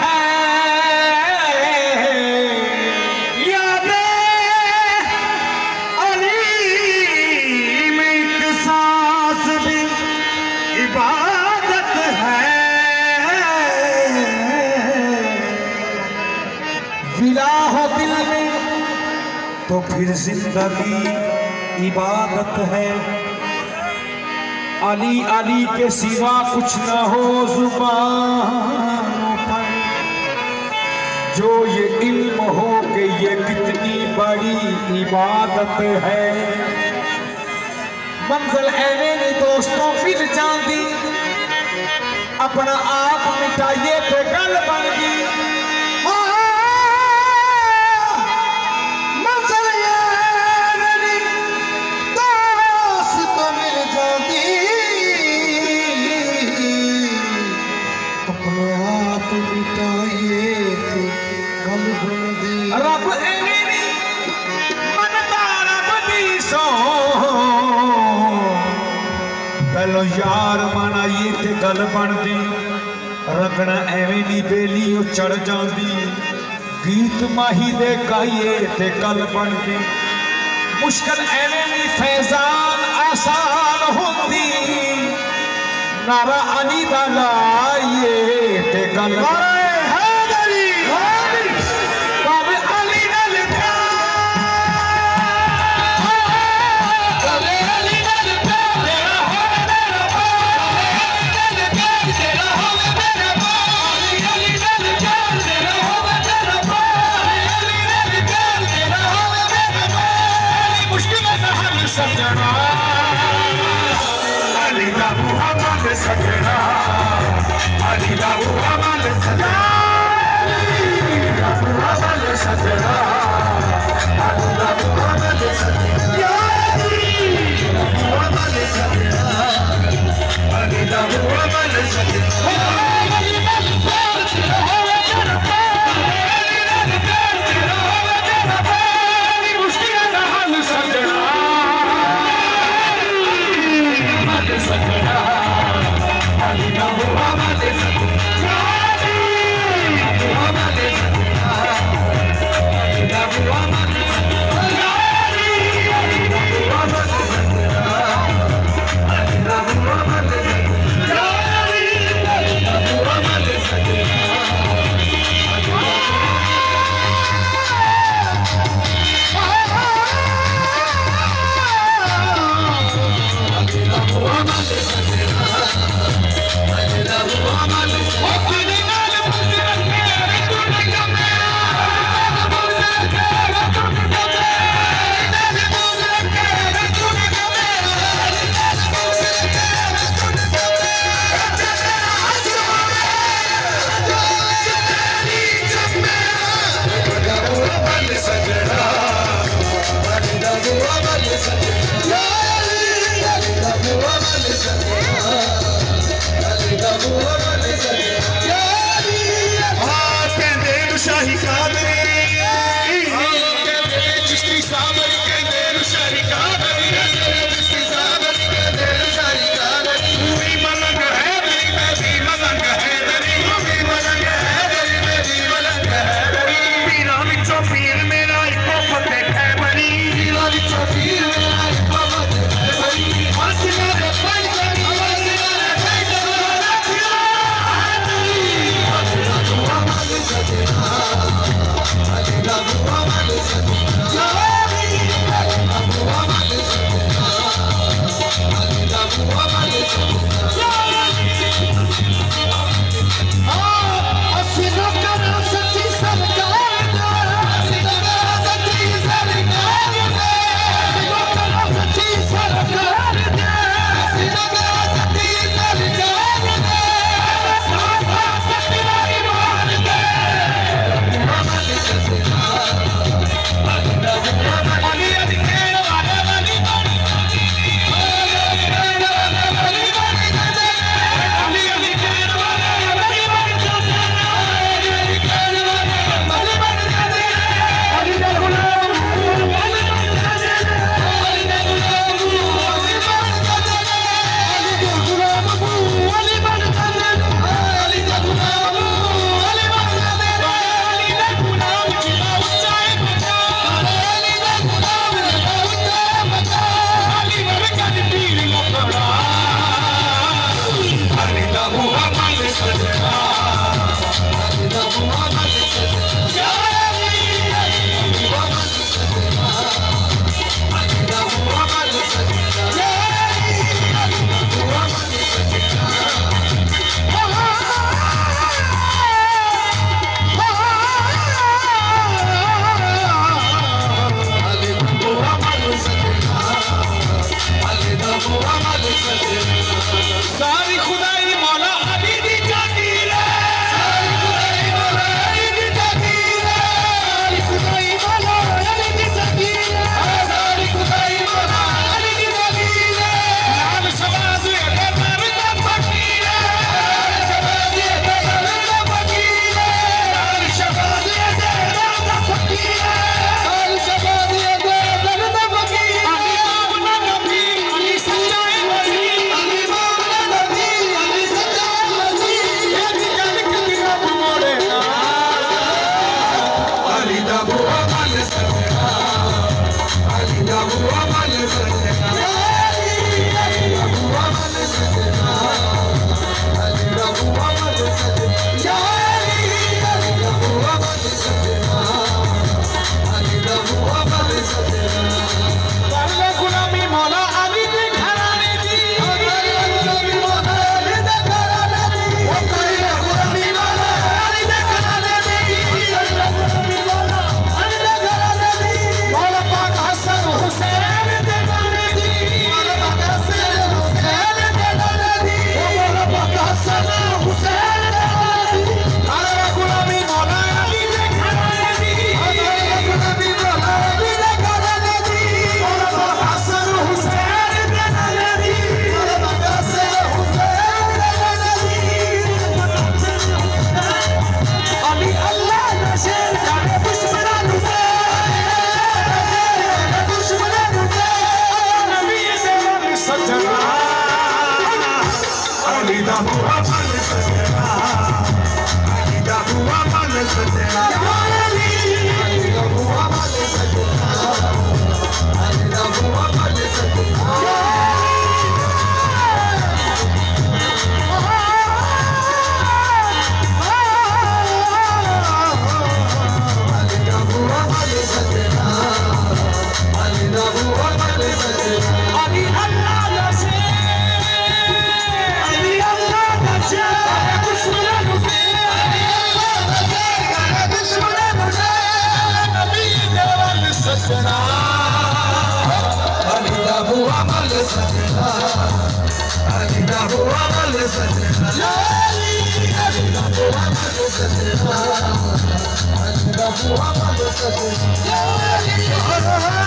है याद अली में एक सांस भी इबादत है। विला हो दिल में तो फिर जिंदगी इबादत है। अली अली के सिवा कुछ न हो जुबानों पर, जो ये इल्म हो कि ये कितनी बड़ी इबादत है। मंजिल ऐने ने दोस्तों फिर चांदी, अपना आप मिटाइए तो गल बन गई। रब एनी मनता रब दी सो पहलो यार मनाइए ते गल बनदी। रगना एवें दी बेली चढ़ जांदी, गीत माही दे गाइए ते गल बनदी। मुश्किल एवें दी फैजान आसान होंदी, नारा अली दा लाइए ते गल सजना अली दा मुहम्मद सजना, अली दा मुहम्मद सजना, अली दा मुहम्मद सजना, अली दा मुहम्मद सजना, मुहम्मद सजना, अली दा मुहम्मद सजना। Oh,